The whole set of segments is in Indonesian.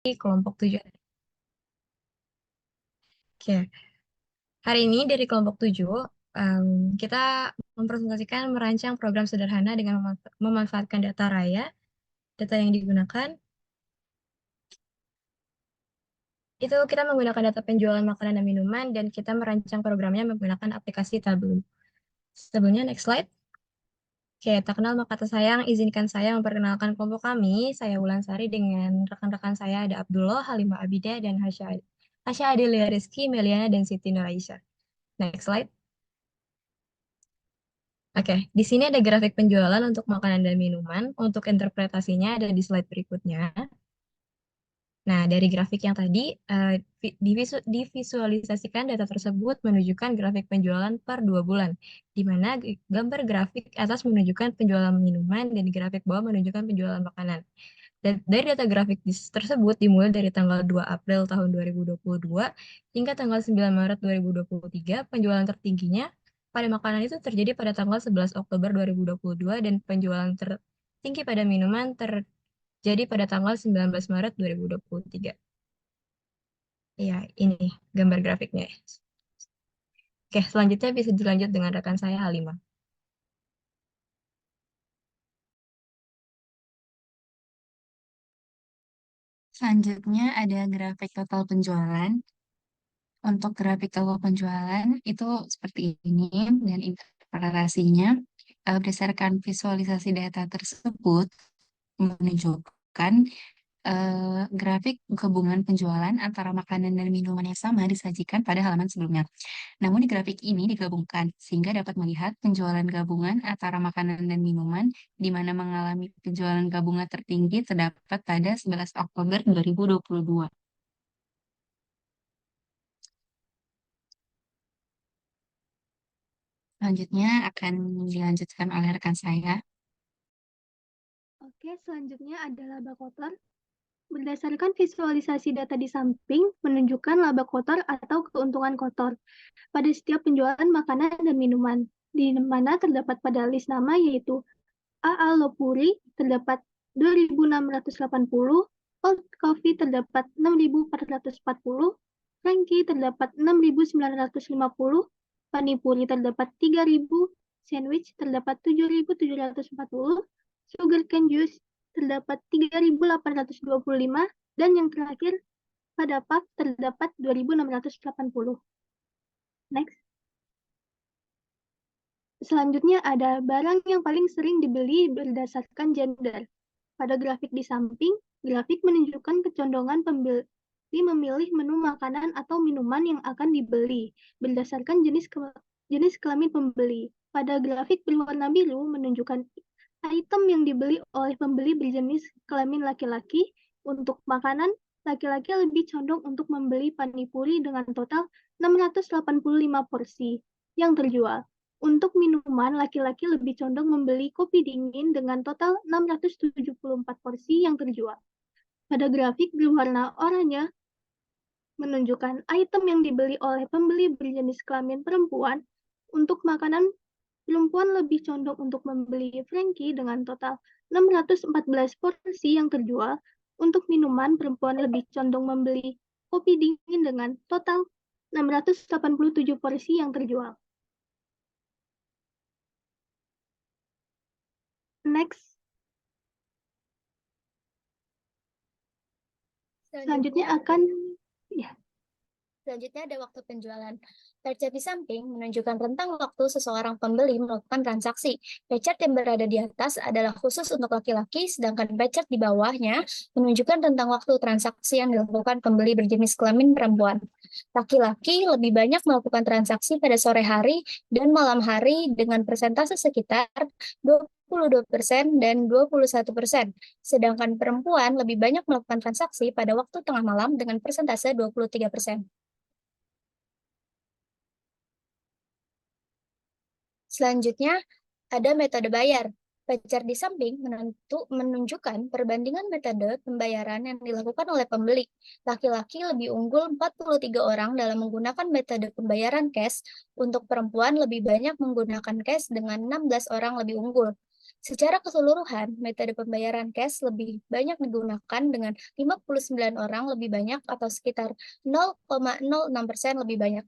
kelompok 7. Oke, hari ini dari kelompok 7, kita mempresentasikan merancang program sederhana dengan memanfaatkan data raya. Data yang digunakan itu kita menggunakan data penjualan makanan dan minuman, dan kita merancang programnya menggunakan aplikasi Tableau. Sebelumnya, next slide. Oke, tak kenal maka tak sayang, izinkan saya memperkenalkan kelompok kami. Saya Wulansari dengan rekan-rekan saya ada Abdullah, Halimah Abida, dan Hasya Adelia Rizky, Meliana, dan Siti Nuraisha. Next slide. Oke, di sini ada grafik penjualan untuk makanan dan minuman. Untuk interpretasinya ada di slide berikutnya. Nah, dari grafik yang tadi, divisualisasikan data tersebut menunjukkan grafik penjualan per 2 bulan, di mana gambar grafik atas menunjukkan penjualan minuman dan grafik bawah menunjukkan penjualan makanan. Dan dari data grafik tersebut dimulai dari tanggal 2 April tahun 2022 hingga tanggal 9 Maret 2023, penjualan tertingginya pada makanan itu terjadi pada tanggal 11 Oktober 2022 dan penjualan tertinggi pada minuman terjadi pada tanggal 19 Maret 2023. Ya, ini gambar grafiknya. Oke, selanjutnya bisa dilanjut dengan rekan saya Halimah. Selanjutnya ada grafik total penjualan. Untuk grafik total penjualan itu seperti ini dan interpretasinya berdasarkan visualisasi data tersebut menunjukkan grafik gabungan penjualan antara makanan dan minuman yang sama disajikan pada halaman sebelumnya. Namun di grafik ini digabungkan sehingga dapat melihat penjualan gabungan antara makanan dan minuman di mana mengalami penjualan gabungan tertinggi terdapat pada 11 Oktober 2022. Selanjutnya akan dilanjutkan oleh rekan saya. Oke, selanjutnya ada laba kotor. Berdasarkan visualisasi data di samping, menunjukkan laba kotor atau keuntungan kotor pada setiap penjualan makanan dan minuman, di mana terdapat pada list nama yaitu A.A. Lopuri terdapat 2.680, Old Coffee terdapat 6.440, Frankie terdapat 6.950, Panipuri terdapat 3.000, Sandwich terdapat 7.740, Sugar Cane Juice terdapat 3.825, dan yang terakhir pada puff terdapat 2.680. Next. Selanjutnya ada barang yang paling sering dibeli berdasarkan gender. Pada grafik di samping, grafik menunjukkan kecondongan pembeli memilih menu makanan atau minuman yang akan dibeli berdasarkan jenis kelamin pembeli. Pada grafik berwarna biru menunjukkan item yang dibeli oleh pembeli berjenis kelamin laki-laki. Untuk makanan, laki-laki lebih condong untuk membeli panipuri dengan total 685 porsi yang terjual. Untuk minuman, laki-laki lebih condong membeli kopi dingin dengan total 674 porsi yang terjual. Pada grafik berwarna oranye, menunjukkan item yang dibeli oleh pembeli berjenis kelamin perempuan. Untuk makanan, perempuan lebih condong untuk membeli Frankie dengan total 614 porsi yang terjual. Untuk minuman, perempuan lebih condong membeli kopi dingin dengan total 687 porsi yang terjual. Next. Selanjutnya akan ya. Selanjutnya ada waktu penjualan. Pie di samping menunjukkan rentang waktu seseorang pembeli melakukan transaksi. Pie yang berada di atas adalah khusus untuk laki-laki, sedangkan pie di bawahnya menunjukkan rentang waktu transaksi yang dilakukan pembeli berjenis kelamin perempuan. Laki-laki lebih banyak melakukan transaksi pada sore hari dan malam hari dengan persentase sekitar 22% dan 21%, sedangkan perempuan lebih banyak melakukan transaksi pada waktu tengah malam dengan persentase 23%. Selanjutnya, ada metode bayar. Pie di samping menunjukkan perbandingan metode pembayaran yang dilakukan oleh pembeli. Laki-laki lebih unggul 43 orang dalam menggunakan metode pembayaran cash, untuk perempuan lebih banyak menggunakan cash dengan 16 orang lebih unggul. Secara keseluruhan, metode pembayaran cash lebih banyak digunakan dengan 59 orang lebih banyak atau sekitar 0,06% lebih banyak.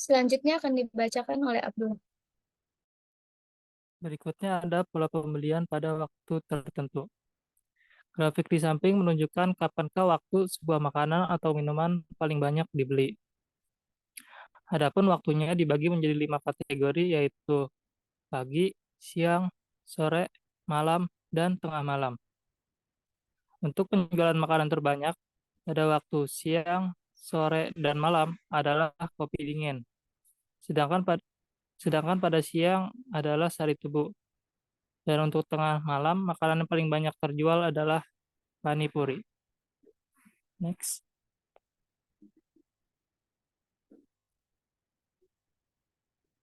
Selanjutnya akan dibacakan oleh Abdul. Berikutnya ada pola pembelian pada waktu tertentu. Grafik di samping menunjukkan kapankah waktu sebuah makanan atau minuman paling banyak dibeli. Adapun waktunya dibagi menjadi 5 kategori, yaitu pagi, siang, sore, malam, dan tengah malam. Untuk penjualan makanan terbanyak pada waktu siang, sore, dan malam adalah kopi dingin. Sedangkan pada siang adalah sari tebu. Dan untuk tengah malam, makanan yang paling banyak terjual adalah panipuri. Next.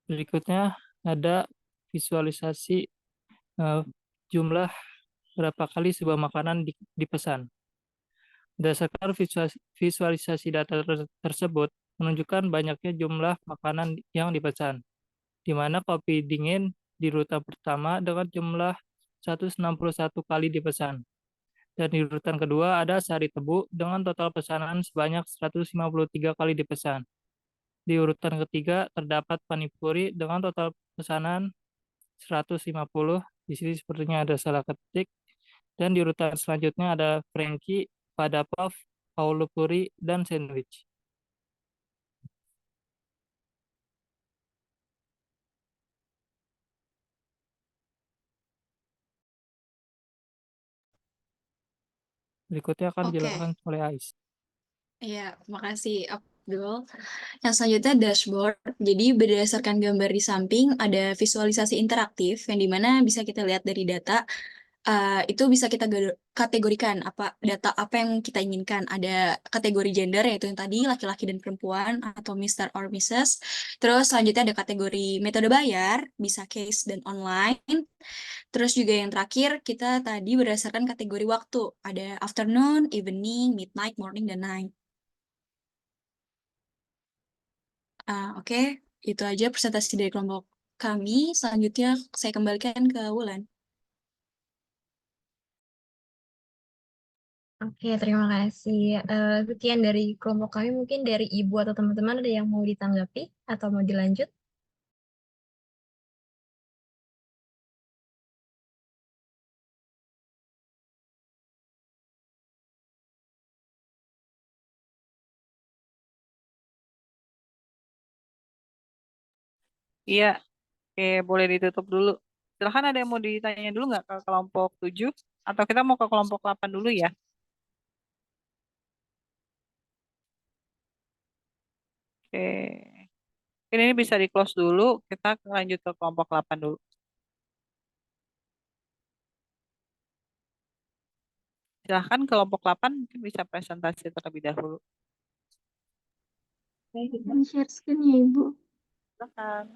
Berikutnya ada visualisasi jumlah berapa kali sebuah makanan dipesan. Berdasarkan visualisasi data tersebut menunjukkan banyaknya jumlah makanan yang dipesan, di mana kopi dingin di urutan pertama dengan jumlah 161 kali dipesan. Dan di urutan kedua ada sari tebu dengan total pesanan sebanyak 153 kali dipesan. Di urutan ketiga terdapat panipuri dengan total pesanan 150. Di sini sepertinya ada salah ketik. Dan di urutan selanjutnya ada Frankie, Padapov, Paulo Puri, dan sandwich. Berikutnya akan Oke, dijelaskan oleh Ais. iya, makasih Abdul. Yang selanjutnya dashboard. Jadi berdasarkan gambar di samping ada visualisasi interaktif yang dimana bisa kita lihat dari data. Itu bisa kita kategorikan data apa yang kita inginkan. Ada kategori gender yaitu yang tadi laki-laki dan perempuan atau Mr. or Mrs. Terus selanjutnya ada kategori metode bayar, bisa case dan online. Terus juga yang terakhir kita tadi berdasarkan kategori waktu. Ada afternoon, evening, midnight, morning, dan night. Oke, itu aja presentasi dari kelompok kami. Selanjutnya saya kembalikan ke Wulan. Oke, terima kasih. Sekian dari kelompok kami, mungkin dari Ibu atau teman-teman ada yang mau ditanggapi atau mau dilanjut? Iya, oke, boleh ditutup dulu. Silahkan ada yang mau ditanya dulu nggak ke kelompok 7? Atau kita mau ke kelompok 8 dulu ya? Oke. Ini bisa di-close dulu, kita lanjut ke kelompok 8 dulu. Silahkan kelompok 8 mungkin bisa presentasi terlebih dahulu. Dan share screen ya, Ibu. Silahkan.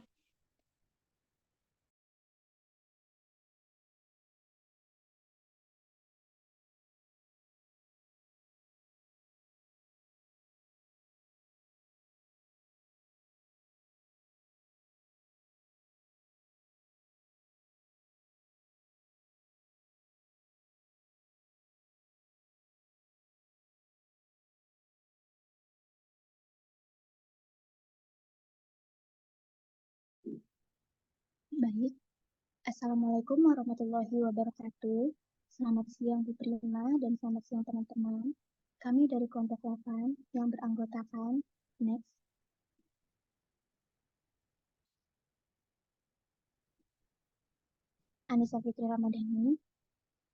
Baik, Assalamualaikum warahmatullahi wabarakatuh. Selamat siang Bu Prima dan selamat siang teman-teman. Kami dari kelompok 8 yang beranggotakan Next, Anissa Fitri Ramadhani,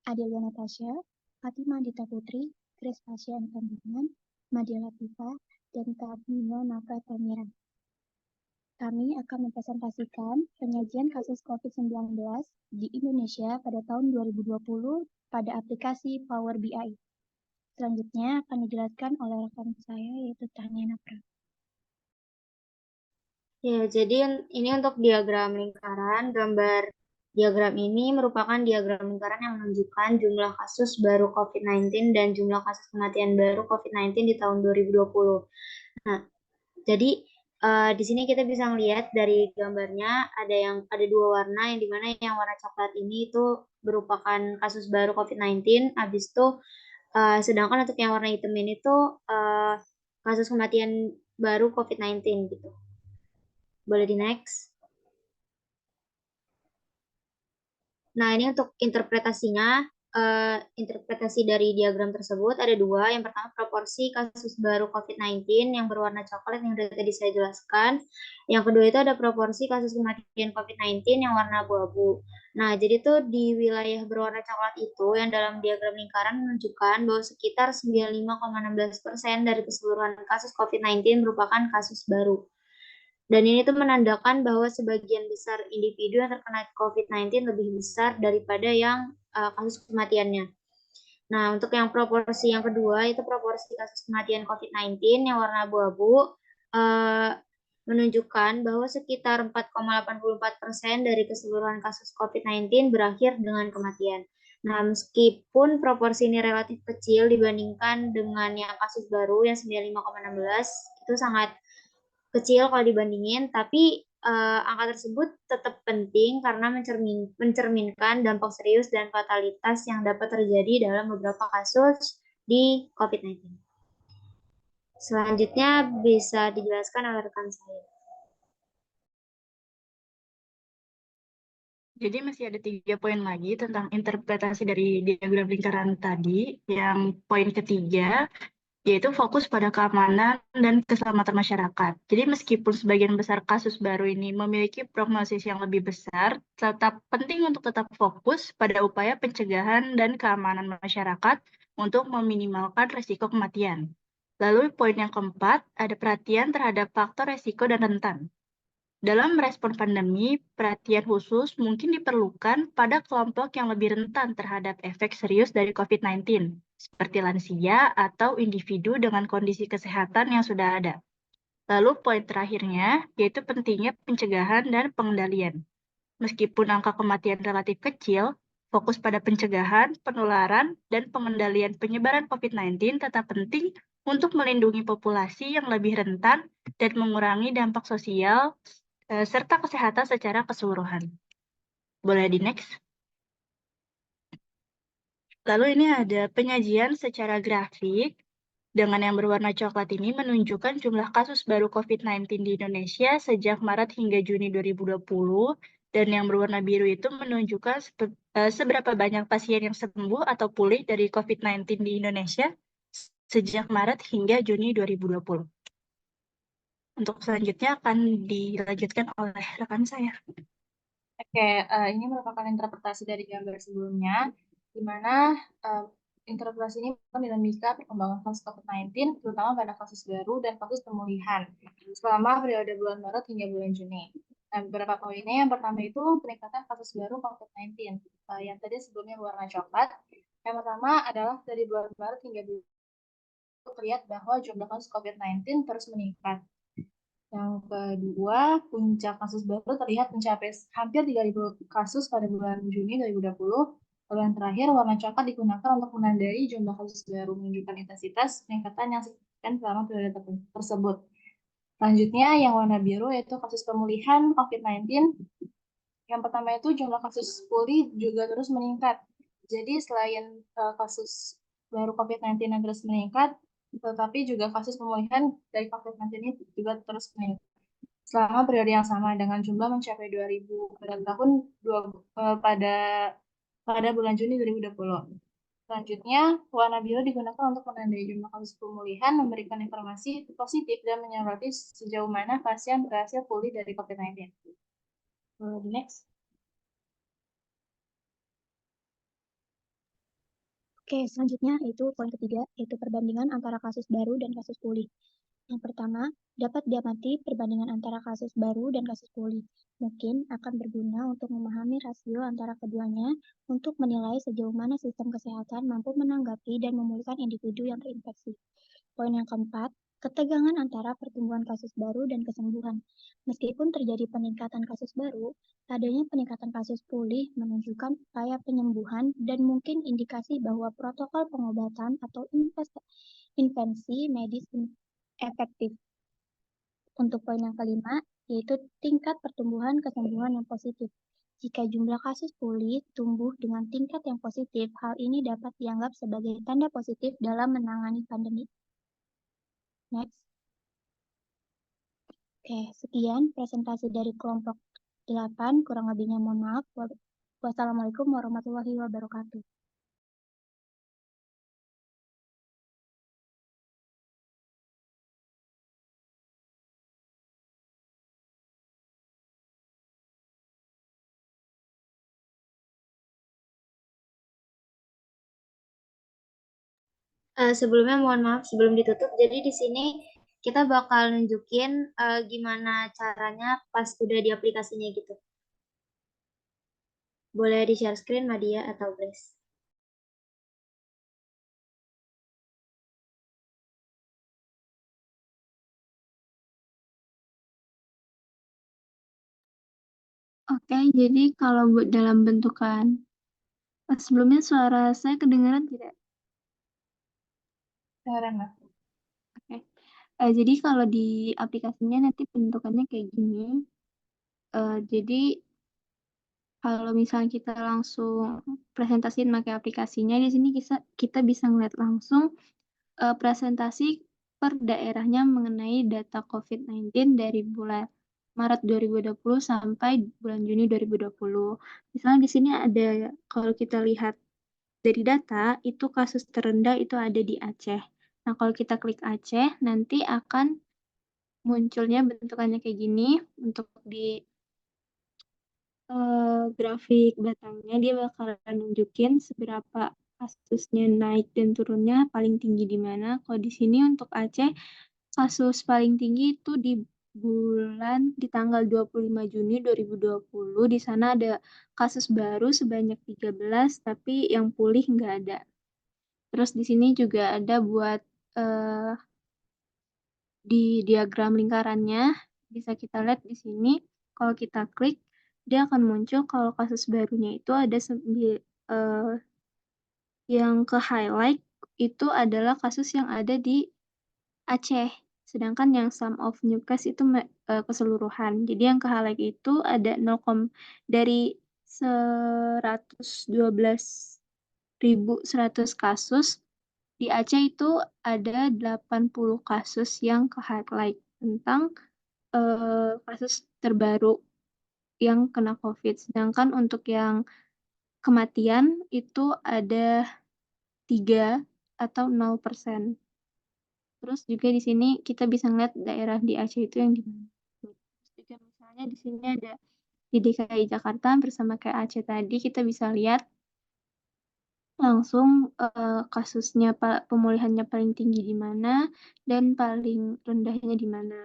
Adelia Natasha, Fatima Dita Putri, Grace Pasha Kandungan, Madia Latifah, dan Kamino Nafra Tamira. Kami akan mempresentasikan penyajian kasus COVID-19 di Indonesia pada tahun 2020 pada aplikasi Power BI. Selanjutnya akan dijelaskan oleh rekan saya yaitu Tania Napra. Ya, jadi ini untuk diagram lingkaran, gambar Diagram ini merupakan diagram lingkaran yang menunjukkan jumlah kasus baru COVID-19 dan jumlah kasus kematian baru COVID-19 di tahun 2020. Nah, jadi di sini kita bisa melihat dari gambarnya ada dua warna, yang dimana yang warna coklat ini itu merupakan kasus baru COVID-19. Habis itu sedangkan untuk yang warna hitam ini tuh kasus kematian baru COVID-19 gitu. Boleh di next. Nah, ini untuk interpretasinya, interpretasi dari diagram tersebut ada dua. Yang pertama, proporsi kasus baru COVID-19 yang berwarna coklat yang dari tadi saya jelaskan. Yang kedua itu ada proporsi kasus kematian COVID-19 yang warna abu-abu. Nah, jadi tuh di wilayah berwarna coklat itu yang dalam diagram lingkaran menunjukkan bahwa sekitar 95,16% dari keseluruhan kasus COVID-19 merupakan kasus baru. Dan ini tuh menandakan bahwa sebagian besar individu yang terkena COVID-19 lebih besar daripada yang kasus kematiannya. Nah, untuk yang proporsi yang kedua, itu proporsi kasus kematian COVID-19 yang warna abu-abu, menunjukkan bahwa sekitar 4,84% dari keseluruhan kasus COVID-19 berakhir dengan kematian. Nah, meskipun proporsi ini relatif kecil dibandingkan dengan yang kasus baru yang 95,16, itu sangat kecil kalau dibandingin, tapi angka tersebut tetap penting karena mencerminkan dampak serius dan fatalitas yang dapat terjadi dalam beberapa kasus di COVID-19. Selanjutnya bisa dijelaskan oleh rekan saya. Jadi masih ada 3 poin lagi tentang interpretasi dari diagram lingkaran tadi. Yang poin ketiga, yaitu fokus pada keamanan dan keselamatan masyarakat. Jadi meskipun sebagian besar kasus baru ini memiliki prognosis yang lebih besar, tetap penting untuk tetap fokus pada upaya pencegahan dan keamanan masyarakat untuk meminimalkan risiko kematian. Lalu poin yang keempat, ada perhatian terhadap faktor risiko dan rentan. Dalam merespon pandemi, perhatian khusus mungkin diperlukan pada kelompok yang lebih rentan terhadap efek serius dari COVID-19, seperti lansia atau individu dengan kondisi kesehatan yang sudah ada. Lalu poin terakhirnya, yaitu pentingnya pencegahan dan pengendalian. Meskipun angka kematian relatif kecil, fokus pada pencegahan, penularan, dan pengendalian penyebaran COVID-19 tetap penting untuk melindungi populasi yang lebih rentan dan mengurangi dampak sosial serta kesehatan secara keseluruhan. Boleh di next. Lalu ini ada penyajian secara grafik dengan yang berwarna coklat ini menunjukkan jumlah kasus baru COVID-19 di Indonesia sejak Maret hingga Juni 2020, dan yang berwarna biru itu menunjukkan seberapa banyak pasien yang sembuh atau pulih dari COVID-19 di Indonesia sejak Maret hingga Juni 2020. Untuk selanjutnya akan dilanjutkan oleh rekan saya. Oke, ini merupakan interpretasi dari gambar sebelumnya, di mana interpretasi ini merupakan dinamika perkembangan kasus COVID-19, terutama pada kasus baru dan kasus pemulihan, selama periode bulan Maret hingga bulan Juni. Nah, beberapa poinnya, yang pertama itu peningkatan kasus baru COVID-19, yang tadi sebelumnya berwarna coklat. Yang pertama adalah dari bulan Maret hingga bulan Juni, terlihat bahwa jumlah kasus COVID-19 terus meningkat. Yang kedua, puncak kasus baru terlihat mencapai hampir 3.000 kasus pada bulan Juni 2020. Lalu yang terakhir, warna coklat digunakan untuk menandai jumlah kasus baru, menunjukkan intensitas peningkatan yang signifikan selama periode tersebut. Selanjutnya, yang warna biru yaitu kasus pemulihan COVID-19. Yang pertama itu jumlah kasus pulih juga terus meningkat. Jadi selain kasus baru COVID-19 yang terus meningkat, tetapi juga kasus pemulihan dari COVID-19 ini juga terus meningkat selama periode yang sama, dengan jumlah mencapai 2.000 pada pada bulan Juni 2020. Selanjutnya, warna biru digunakan untuk menandai jumlah kasus pemulihan, memberikan informasi positif dan menyoroti sejauh mana pasien berhasil pulih dari COVID-19. Next. Oke, selanjutnya itu poin ketiga, yaitu perbandingan antara kasus baru dan kasus pulih. Yang pertama, dapat diamati perbandingan antara kasus baru dan kasus pulih. Mungkin akan berguna untuk memahami rasio antara keduanya untuk menilai sejauh mana sistem kesehatan mampu menanggapi dan memulihkan individu yang terinfeksi. Poin yang keempat, ketegangan antara pertumbuhan kasus baru dan kesembuhan. Meskipun terjadi peningkatan kasus baru, adanya peningkatan kasus pulih menunjukkan upaya penyembuhan dan mungkin indikasi bahwa protokol pengobatan atau intervensi medis efektif. Untuk poin yang kelima, yaitu tingkat pertumbuhan kesembuhan yang positif. Jika jumlah kasus pulih tumbuh dengan tingkat yang positif, hal ini dapat dianggap sebagai tanda positif dalam menangani pandemi. Next. Oke, sekian presentasi dari kelompok 8, kurang lebihnya mohon maaf. Wassalamualaikum warahmatullahi wabarakatuh. Sebelumnya mohon maaf sebelum ditutup. Jadi di sini kita bakal nunjukin gimana caranya pas udah di aplikasinya gitu. Boleh di share screen Madia atau Grace? Oke, jadi kalau dalam bentukan sebelumnya suara saya kedengaran tidak? Kedengeran, Mbak. Oke. Jadi kalau di aplikasinya nanti bentukannya kayak gini. Jadi kalau misalnya kita langsung presentasiin pakai aplikasinya, di sini kita bisa ngeliat langsung presentasi per daerahnya mengenai data COVID-19 dari bulan Maret 2020 sampai bulan Juni 2020. Misalnya di sini ada, kalau kita lihat dari data, itu kasus terendah itu ada di Aceh. Nah, kalau kita klik Aceh, nanti akan munculnya bentukannya kayak gini. Untuk di grafik batangnya, dia bakalan nunjukin seberapa kasusnya naik dan turunnya paling tinggi di mana. Kalau di sini untuk Aceh, kasus paling tinggi itu di tanggal 25 Juni 2020. Di sana ada kasus baru sebanyak 13, tapi yang pulih nggak ada. Terus di sini juga ada buat di diagram lingkarannya, bisa kita lihat di sini. Kalau kita klik, dia akan muncul kalau kasus barunya itu ada yang ke highlight itu adalah kasus yang ada di Aceh. Sedangkan yang sum of new case itu keseluruhan. Jadi yang ke highlight itu ada dari 112.100 kasus, di Aceh itu ada 80 kasus yang ke highlight tentang kasus terbaru yang kena COVID. Sedangkan untuk yang kematian itu ada 3 atau 0%. Terus juga di sini kita bisa ngeliat daerah di Aceh itu yang gimana. Terus juga misalnya di sini ada di DKI Jakarta bersama kayak Aceh tadi, kita bisa lihat langsung kasusnya pemulihannya paling tinggi di mana dan paling rendahnya di mana.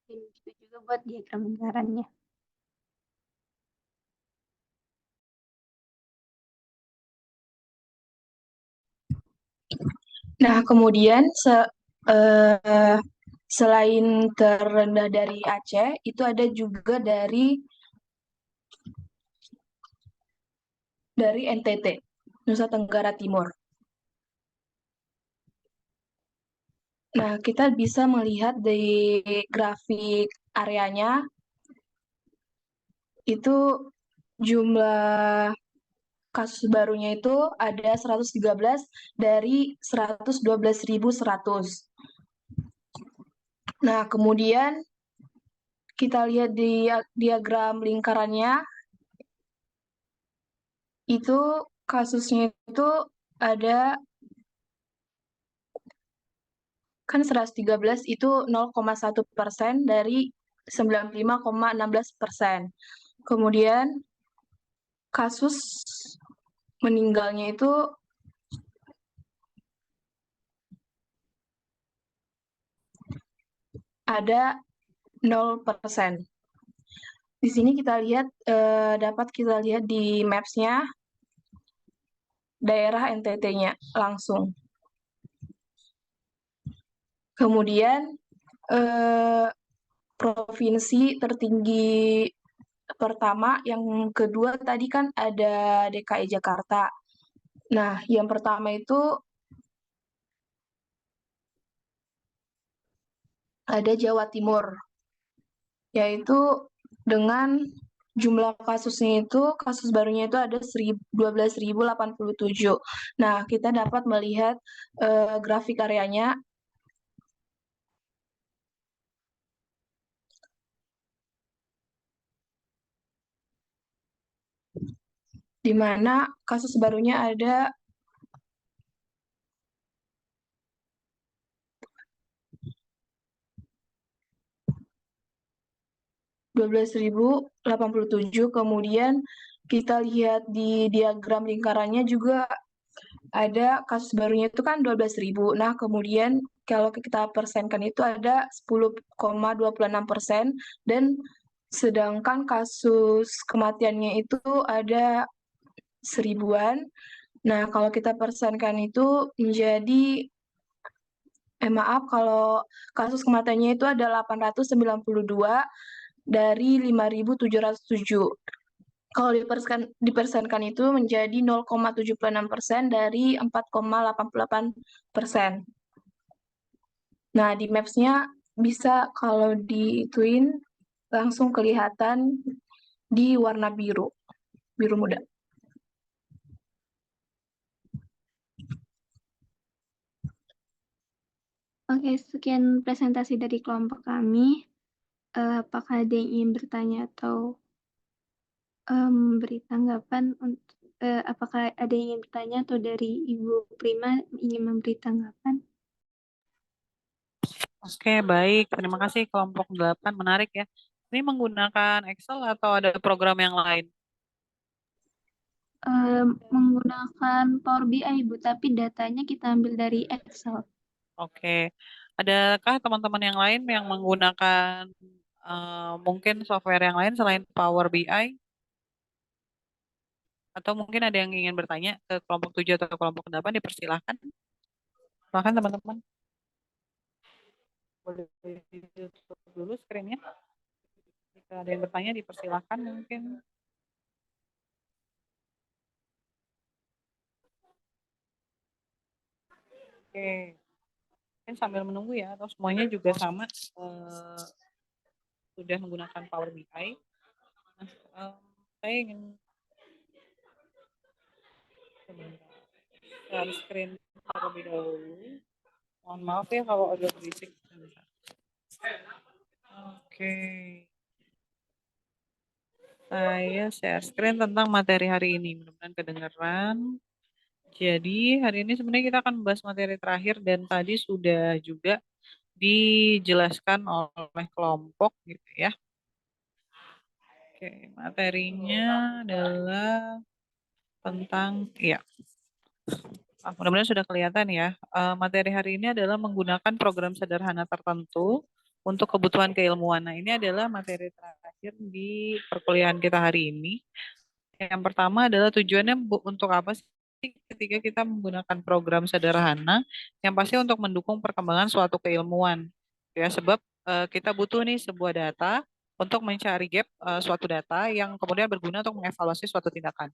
Dan itu juga buat diagram lingkarannya. Nah, kemudian selain terendah dari Aceh, itu ada juga dari NTT, Nusa Tenggara Timur. Nah, kita bisa melihat di grafik areanya, itu jumlah kasus barunya itu ada 113 dari 112.100. Nah, kemudian kita lihat di diagram lingkarannya, itu kasusnya itu ada kan 113 itu 0,1% dari 95,16%. Kemudian kasus meninggalnya itu ada 0%. Di sini kita lihat, dapat kita lihat di maps-nya daerah NTT-nya langsung. Kemudian provinsi tertinggi pertama, yang kedua tadi kan ada DKI Jakarta. Nah, yang pertama itu ada Jawa Timur, yaitu dengan jumlah kasusnya itu, kasus barunya itu ada 12.087. Nah, kita dapat melihat grafik areanya. Di mana kasus barunya ada 12.087. Kemudian kita lihat di diagram lingkarannya juga ada kasus barunya itu kan 12.000. Nah, kemudian kalau kita persenkan itu ada 10,26%, dan sedangkan kasus kematiannya itu ada 1.000-an. Nah, kalau kita persenkan itu menjadi maaf, kalau kasus kematiannya itu ada 892 dari 5.707. Kalau dipersenkan itu menjadi 0,76% dari 4,88%. Nah, di maps-nya bisa kalau diituin langsung kelihatan di warna biru, biru muda. Oke, sekian presentasi dari kelompok kami. Apakah ada yang ingin bertanya atau memberi tanggapan? Apakah ada yang ingin bertanya atau dari Ibu Prima ingin memberi tanggapan? Oke, baik. Terima kasih kelompok 8. Menarik ya. Ini menggunakan Excel atau ada program yang lain? Menggunakan Power BI, Bu, tapi datanya kita ambil dari Excel. Oke. Adakah teman-teman yang lain yang menggunakan mungkin software yang lain selain Power BI? Atau mungkin ada yang ingin bertanya ke kelompok 7 atau kelompok 8, dipersilahkan. Silahkan teman-teman. Boleh ditutup dulu screen-nya. Jika ada yang bertanya, dipersilahkan mungkin. Oke. Mungkin sambil menunggu ya, atau semuanya juga sama sudah menggunakan Power BI. Nah, saya ingin share screen terlebih dahulu. Mohon maaf ya kalau agak berisik. Oke. Saya share screen tentang materi hari ini. Mudah-mudahan kedengaran. Jadi hari ini sebenarnya kita akan membahas materi terakhir dan tadi sudah juga dijelaskan oleh kelompok gitu ya. Oke, materinya adalah tentang mudah-mudahan sudah kelihatan ya. Materi hari ini adalah menggunakan program sederhana tertentu untuk kebutuhan keilmuan. Nah, ini adalah materi terakhir di perkuliahan kita hari ini. Yang pertama adalah tujuannya untuk apa sih ketika kita menggunakan program sederhana, yang pasti untuk mendukung perkembangan suatu keilmuan. Ya, sebab kita butuh nih sebuah data untuk mencari gap suatu data yang kemudian berguna untuk mengevaluasi suatu tindakan.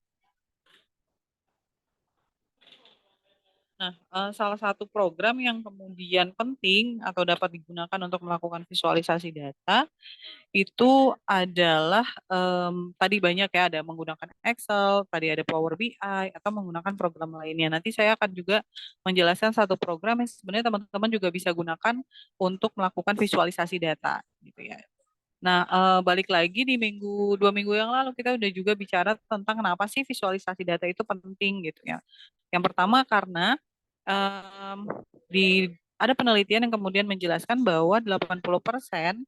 Nah, salah satu program yang kemudian penting atau dapat digunakan untuk melakukan visualisasi data itu adalah tadi banyak ya, ada menggunakan Excel, tadi ada Power BI, atau menggunakan program lainnya. Nanti saya akan juga menjelaskan satu program yang sebenarnya teman-teman juga bisa gunakan untuk melakukan visualisasi data, gitu ya. Nah, balik lagi di 2 minggu yang lalu kita udah juga bicara tentang kenapa sih visualisasi data itu penting gitu ya. Yang pertama karena ada penelitian yang kemudian menjelaskan bahwa 80%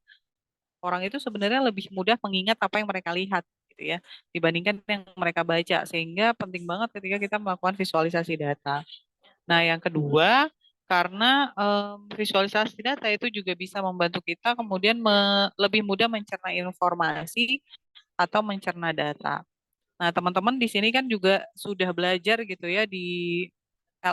orang itu sebenarnya lebih mudah mengingat apa yang mereka lihat gitu ya dibandingkan yang mereka baca, sehingga penting banget ketika kita melakukan visualisasi data. Nah, yang kedua karena visualisasi data itu juga bisa membantu kita kemudian lebih mudah mencerna informasi atau mencerna data. Nah, teman-teman di sini kan juga sudah belajar gitu ya di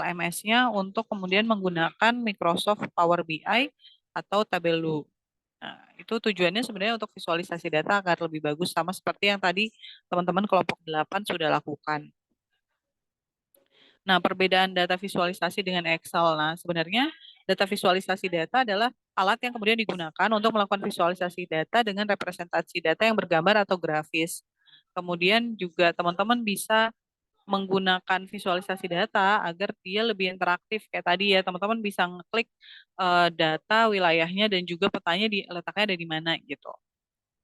LMS-nya untuk kemudian menggunakan Microsoft Power BI atau Tableau. Nah, itu tujuannya sebenarnya untuk visualisasi data agar lebih bagus, sama seperti yang tadi teman-teman kelompok 8 sudah lakukan. Nah, perbedaan data visualisasi dengan Excel. Nah, sebenarnya data visualisasi data adalah alat yang kemudian digunakan untuk melakukan visualisasi data dengan representasi data yang bergambar atau grafis. Kemudian juga teman-teman bisa menggunakan visualisasi data agar dia lebih interaktif. Kayak tadi ya, teman-teman bisa ngeklik data wilayahnya dan juga petanya letaknya ada di mana gitu.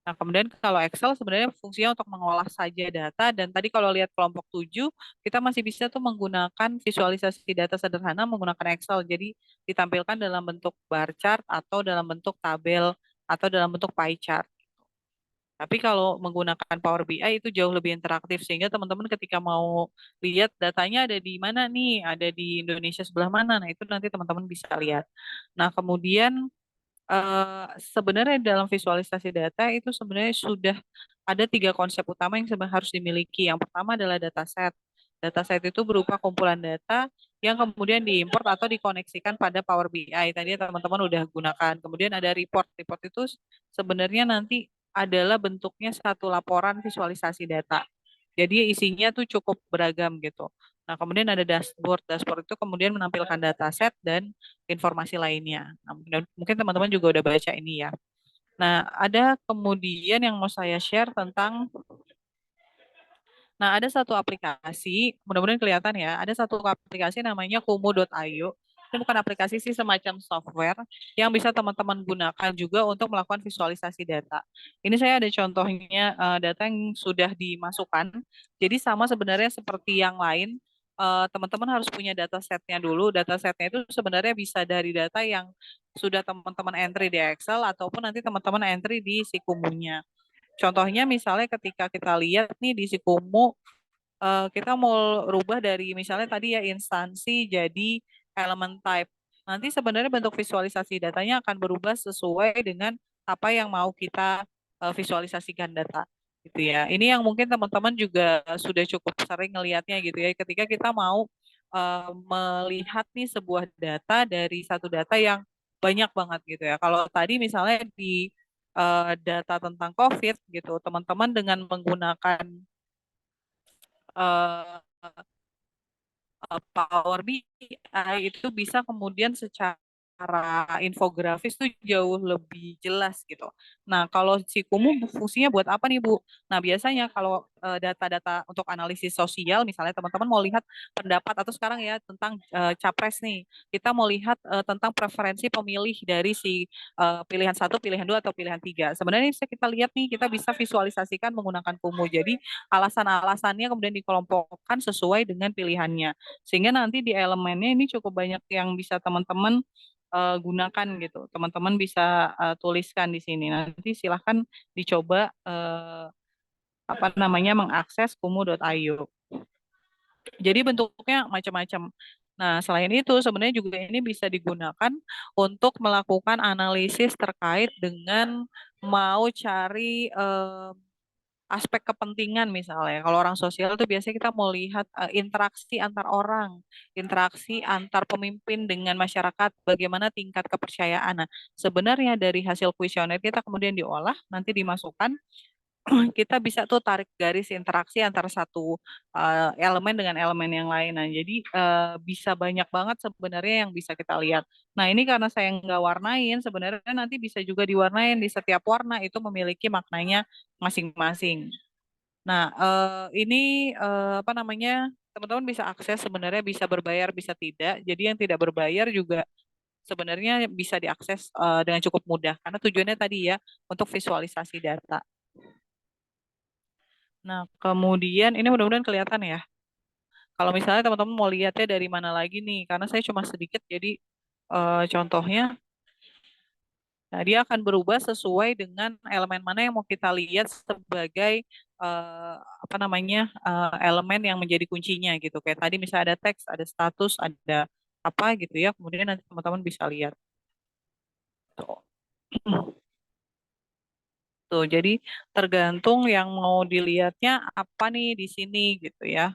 Nah, kemudian kalau Excel sebenarnya fungsinya untuk mengolah saja data, dan tadi kalau lihat kelompok 7, kita masih bisa tuh menggunakan visualisasi data sederhana menggunakan Excel. Jadi ditampilkan dalam bentuk bar chart atau dalam bentuk tabel atau dalam bentuk pie chart. Tapi kalau menggunakan Power BI itu jauh lebih interaktif, sehingga teman-teman ketika mau lihat datanya ada di mana nih, ada di Indonesia sebelah mana, nah itu nanti teman-teman bisa lihat. Nah, kemudian sebenarnya dalam visualisasi data itu sebenarnya sudah ada 3 konsep utama yang sebenarnya harus dimiliki. Yang pertama adalah dataset. Dataset itu berupa kumpulan data yang kemudian diimport atau dikoneksikan pada Power BI. Tadi teman-teman udah gunakan. Kemudian ada report. Report itu sebenarnya nanti adalah bentuknya satu laporan visualisasi data. Jadi isinya tuh cukup beragam gitu. Nah, kemudian ada dashboard. Dashboard itu kemudian menampilkan dataset dan informasi lainnya. Nah, mungkin teman-teman juga udah baca ini ya. Nah, ada kemudian yang mau saya share tentang, nah ada satu aplikasi, mudah-mudahan kelihatan ya, ada satu aplikasi namanya kumu.io. Itu bukan aplikasi sih, semacam software yang bisa teman-teman gunakan juga untuk melakukan visualisasi data. Ini saya ada contohnya data yang sudah dimasukkan. Jadi sama sebenarnya seperti yang lain, teman-teman harus punya data setnya dulu. Data setnya itu sebenarnya bisa dari data yang sudah teman-teman entry di Excel ataupun nanti teman-teman entry di si kumunya. Contohnya misalnya ketika kita lihat nih di si kumu, kita mau rubah dari misalnya tadi ya instansi jadi element type. Nanti sebenarnya bentuk visualisasi datanya akan berubah sesuai dengan apa yang mau kita visualisasikan data gitu ya. Ini yang mungkin teman-teman juga sudah cukup sering ngelihatnya gitu ya. Ketika kita mau melihat nih sebuah data dari satu data yang banyak banget gitu ya. Kalau tadi misalnya di data tentang COVID gitu, teman-teman dengan menggunakan Power BI itu bisa kemudian secara infografis tuh jauh lebih jelas gitu. Nah, kalau si Kumu fungsinya buat apa nih, Bu? Nah, biasanya kalau data-data untuk analisis sosial, misalnya teman-teman mau lihat pendapat, atau sekarang ya tentang capres nih, kita mau lihat tentang preferensi pemilih dari si pilihan 1, pilihan 2, atau pilihan 3. Sebenarnya bisa kita lihat nih, kita bisa visualisasikan menggunakan Kumu. Jadi, alasan-alasannya kemudian dikelompokkan sesuai dengan pilihannya. Sehingga nanti di elemennya ini cukup banyak yang bisa teman-teman gunakan gitu. Teman-teman bisa tuliskan di sini. Nanti silahkan dicoba apa namanya mengakses kumu.io. Jadi bentuknya macam-macam. Nah, selain itu sebenarnya juga ini bisa digunakan untuk melakukan analisis terkait dengan mau cari aspek kepentingan misalnya. Kalau orang sosial itu biasanya kita mau lihat interaksi antar orang, interaksi antar pemimpin dengan masyarakat, bagaimana tingkat kepercayaan. Nah, sebenarnya dari hasil kuesioner kita kemudian diolah, nanti dimasukkan, kita bisa tuh tarik garis interaksi antara satu elemen dengan elemen yang lain. Nah, jadi bisa banyak banget sebenarnya yang bisa kita lihat. Nah, ini karena saya nggak warnain, sebenarnya nanti bisa juga diwarnain. Di setiap warna itu memiliki maknanya masing-masing. Nah, ini apa namanya, teman-teman bisa akses, sebenarnya bisa berbayar, bisa tidak. Jadi yang tidak berbayar juga sebenarnya bisa diakses dengan cukup mudah. Karena tujuannya tadi ya, untuk visualisasi data. Nah, kemudian ini mudah-mudahan kelihatan ya. Kalau misalnya teman-teman mau lihatnya dari mana lagi nih, karena saya cuma sedikit, jadi contohnya, nah dia akan berubah sesuai dengan elemen mana yang mau kita lihat sebagai apa namanya elemen yang menjadi kuncinya gitu. Kayak tadi misalnya ada teks, ada status, ada apa gitu ya. Kemudian nanti teman-teman bisa lihat. Tuh. Tuh, jadi tergantung yang mau dilihatnya apa nih di sini gitu ya.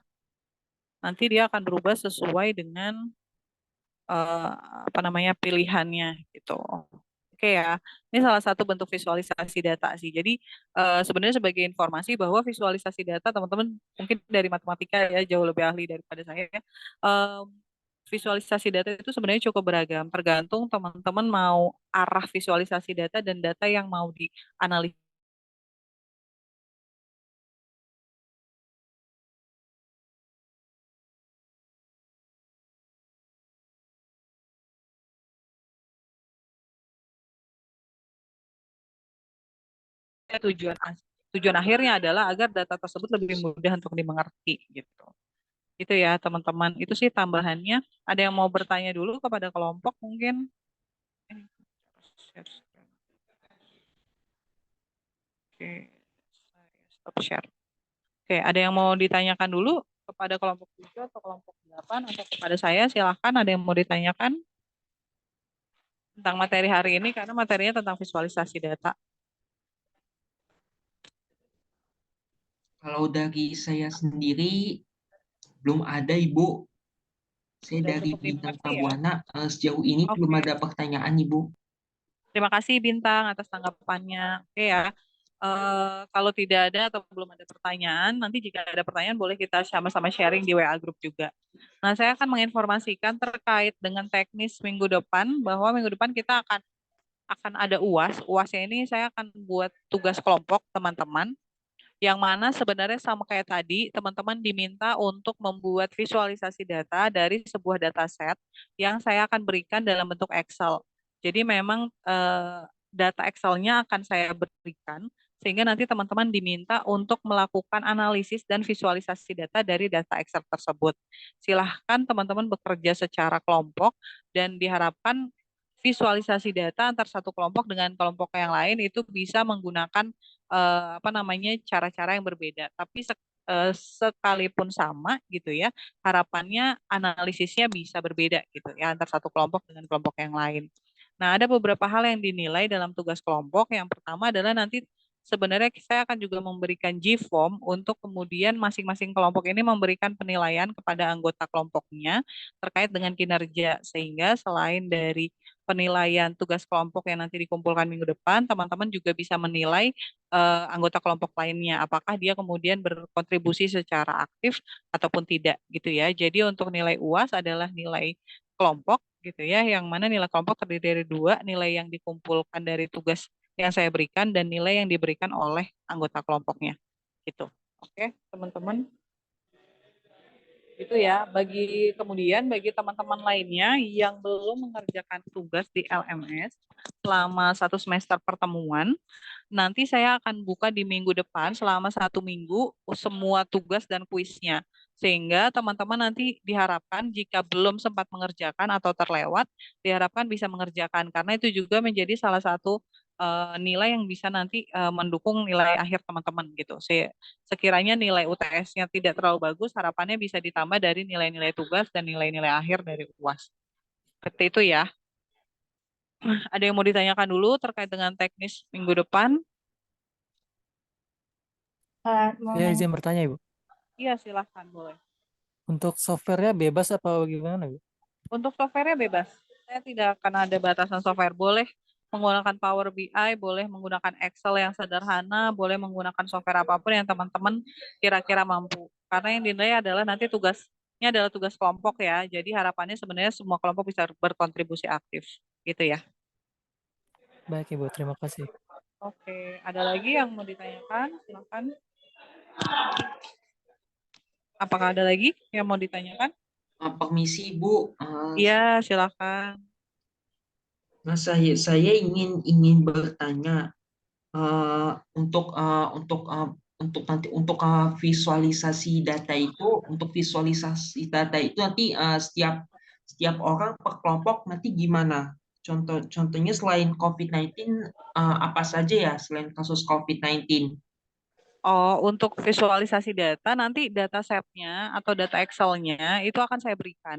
Nanti dia akan berubah sesuai dengan pilihannya gitu. Oke ya, ini salah satu bentuk visualisasi data sih. Jadi sebenarnya sebagai informasi bahwa visualisasi data teman-teman mungkin dari matematika ya jauh lebih ahli daripada saya. Visualisasi data itu sebenarnya cukup beragam, tergantung teman-teman mau arah visualisasi data dan data yang mau dianalisis. Tujuan akhirnya adalah agar data tersebut lebih mudah untuk dimengerti gitu. Itu ya teman-teman. Itu sih tambahannya. Ada yang mau bertanya dulu kepada kelompok mungkin? Oke, saya stop share. Oke, ada yang mau ditanyakan dulu kepada kelompok 7 atau kelompok 8 atau kepada saya? Silahkan, ada yang mau ditanyakan tentang materi hari ini karena materinya tentang visualisasi data. Kalau dari saya sendiri belum ada, Ibu. Saya Sudah dari cukup Bintang dimengerti ya? Tabuana, sejauh ini belum Oke. ada pertanyaan, Ibu. Terima kasih Bintang atas tanggapannya. Oke ya. Kalau tidak ada atau belum ada pertanyaan, nanti jika ada pertanyaan boleh kita sama-sama sharing di WA Group juga. Nah, saya akan menginformasikan terkait dengan teknis minggu depan, bahwa minggu depan kita akan ada UAS. UASnya ini saya akan buat tugas kelompok teman-teman, yang mana sebenarnya sama kayak tadi, teman-teman diminta untuk membuat visualisasi data dari sebuah dataset yang saya akan berikan dalam bentuk Excel. Jadi memang data Excel-nya akan saya berikan, sehingga nanti teman-teman diminta untuk melakukan analisis dan visualisasi data dari data Excel tersebut. Silahkan teman-teman bekerja secara kelompok dan diharapkan visualisasi data antar satu kelompok dengan kelompok yang lain itu bisa menggunakan cara-cara yang berbeda. Tapi sekalipun sama gitu ya, harapannya analisisnya bisa berbeda gitu ya antar satu kelompok dengan kelompok yang lain. Nah, ada beberapa hal yang dinilai dalam tugas kelompok. Yang pertama adalah nanti sebenarnya saya akan juga memberikan G-form untuk kemudian masing-masing kelompok ini memberikan penilaian kepada anggota kelompoknya terkait dengan kinerja. Sehingga selain dari penilaian tugas kelompok yang nanti dikumpulkan minggu depan, teman-teman juga bisa menilai anggota kelompok lainnya, apakah dia kemudian berkontribusi secara aktif ataupun tidak gitu ya. Jadi untuk nilai UAS adalah nilai kelompok gitu ya, yang mana nilai kelompok terdiri dari 2, nilai yang dikumpulkan dari tugas yang saya berikan dan nilai yang diberikan oleh anggota kelompoknya gitu. Oke, teman-teman. Itu ya, bagi teman-teman lainnya yang belum mengerjakan tugas di LMS selama 1 semester pertemuan, nanti saya akan buka di minggu depan selama 1 minggu semua tugas dan kuisnya. Sehingga teman-teman nanti diharapkan jika belum sempat mengerjakan atau terlewat, diharapkan bisa mengerjakan. Karena itu juga menjadi salah satu nilai yang bisa nanti mendukung nilai akhir teman-teman gitu. Sekiranya nilai UTS-nya tidak terlalu bagus, harapannya bisa ditambah dari nilai-nilai tugas dan nilai-nilai akhir dari UAS. Seperti itu ya. Ada yang mau ditanyakan dulu terkait dengan teknis minggu depan? Saya izin bertanya, Ibu. Iya, silahkan boleh. Untuk softwarenya bebas apa bagaimana, Bu? Untuk softwarenya bebas. Saya tidak akan ada batasan software. Boleh menggunakan Power BI, boleh menggunakan Excel yang sederhana, boleh menggunakan software apapun yang teman-teman kira-kira mampu. Karena yang dinilai adalah nanti tugasnya adalah tugas kelompok ya. Jadi harapannya sebenarnya semua kelompok bisa berkontribusi aktif. Gitu ya. Baik, Ibu. Terima kasih. Oke, ada lagi yang mau ditanyakan? Silakan. Apakah ada lagi yang mau ditanyakan? Permisi, Bu. Iya, silakan. Nah, saya ingin bertanya untuk nanti untuk visualisasi data itu nanti setiap orang per kelompok nanti gimana? Contohnya selain COVID-19 apa saja ya selain kasus COVID-19? Oh, untuk visualisasi data, nanti data setnya atau data Excel-nya itu akan saya berikan.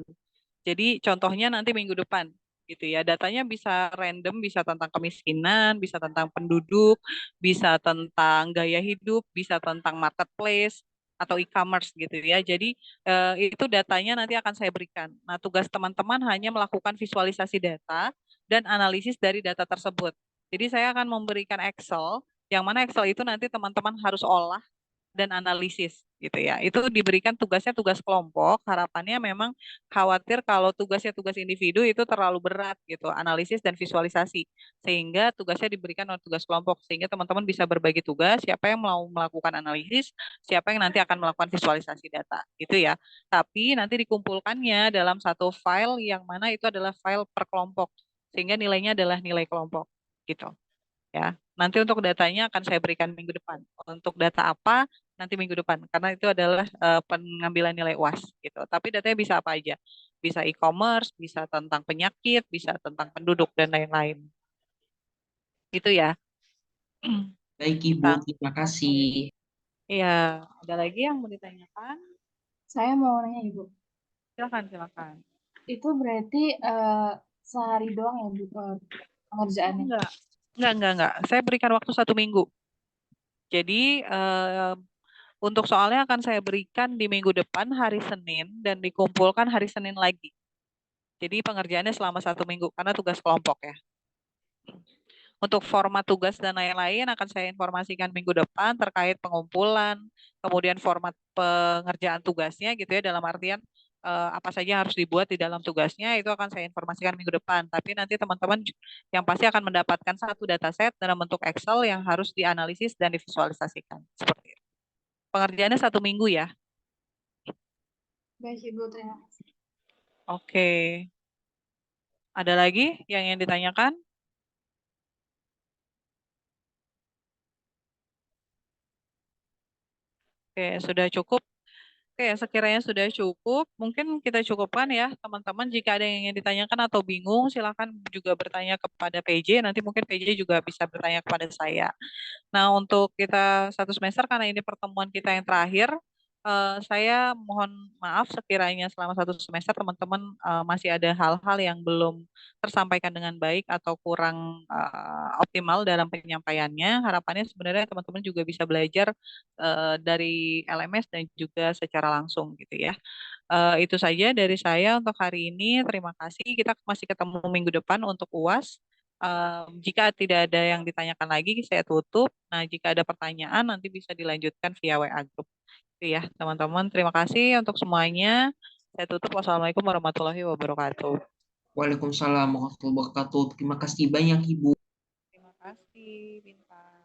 Jadi contohnya nanti minggu depan gitu ya. Datanya bisa random, bisa tentang kemiskinan, bisa tentang penduduk, bisa tentang gaya hidup, bisa tentang marketplace, atau e-commerce gitu ya. Jadi itu datanya nanti akan saya berikan. Nah, tugas teman-teman hanya melakukan visualisasi data dan analisis dari data tersebut. Jadi saya akan memberikan Excel, yang mana Excel itu nanti teman-teman harus olah dan analisis gitu ya. Itu diberikan tugasnya tugas kelompok. Harapannya memang khawatir kalau tugasnya tugas individu itu terlalu berat gitu, analisis dan visualisasi. Sehingga tugasnya diberikan oleh tugas kelompok sehingga teman-teman bisa berbagi tugas, siapa yang mau melakukan analisis, siapa yang nanti akan melakukan visualisasi data gitu ya. Tapi nanti dikumpulkannya dalam satu file yang mana itu adalah file per kelompok sehingga nilainya adalah nilai kelompok gitu ya. Nanti untuk datanya akan saya berikan minggu depan. Untuk data apa nanti minggu depan karena itu adalah pengambilan nilai UAS gitu. Tapi datanya bisa apa aja? Bisa e-commerce, bisa tentang penyakit, bisa tentang penduduk dan lain-lain. Itu ya. Baik Ibu, terima kasih. Iya, ada lagi yang mau ditanyakan? Saya mau nanya Ibu, Silakan. itu berarti sehari doang ya Bu pengerjaannya? Enggak. Saya berikan waktu 1 minggu. Jadi untuk soalnya akan saya berikan di minggu depan hari Senin dan dikumpulkan hari Senin lagi. Jadi pengerjaannya selama 1 minggu karena tugas kelompok ya. Untuk format tugas dan lain-lain akan saya informasikan minggu depan terkait pengumpulan, kemudian format pengerjaan tugasnya gitu ya dalam artian apa saja yang harus dibuat di dalam tugasnya itu akan saya informasikan minggu depan. Tapi nanti teman-teman yang pasti akan mendapatkan satu dataset dalam bentuk Excel yang harus dianalisis dan divisualisasikan. Seperti itu. Pengerjaannya 1 minggu ya. Baik Ibu, terima kasih. Oke. Ada lagi yang ditanyakan? Oke, sudah cukup. Oke, sekiranya sudah cukup, mungkin kita cukupkan ya, teman-teman. Jika ada yang ingin ditanyakan atau bingung, silakan juga bertanya kepada PJ. Nanti mungkin PJ juga bisa bertanya kepada saya. Nah, untuk kita 1 semester, karena ini pertemuan kita yang terakhir, saya mohon maaf sekiranya selama 1 semester teman-teman masih ada hal-hal yang belum tersampaikan dengan baik atau kurang optimal dalam penyampaiannya. Harapannya sebenarnya teman-teman juga bisa belajar dari LMS dan juga secara langsung gitu ya. Itu saja dari saya untuk hari ini. Terima kasih. Kita masih ketemu minggu depan untuk UAS. Jika tidak ada yang ditanyakan lagi, saya tutup. Nah, jika ada pertanyaan, nanti bisa dilanjutkan via WA Group. Itu ya, teman-teman. Terima kasih untuk semuanya. Saya tutup. Wassalamualaikum warahmatullahi wabarakatuh. Waalaikumsalam warahmatullahi wabarakatuh. Terima kasih banyak Ibu. Terima kasih, Bintang.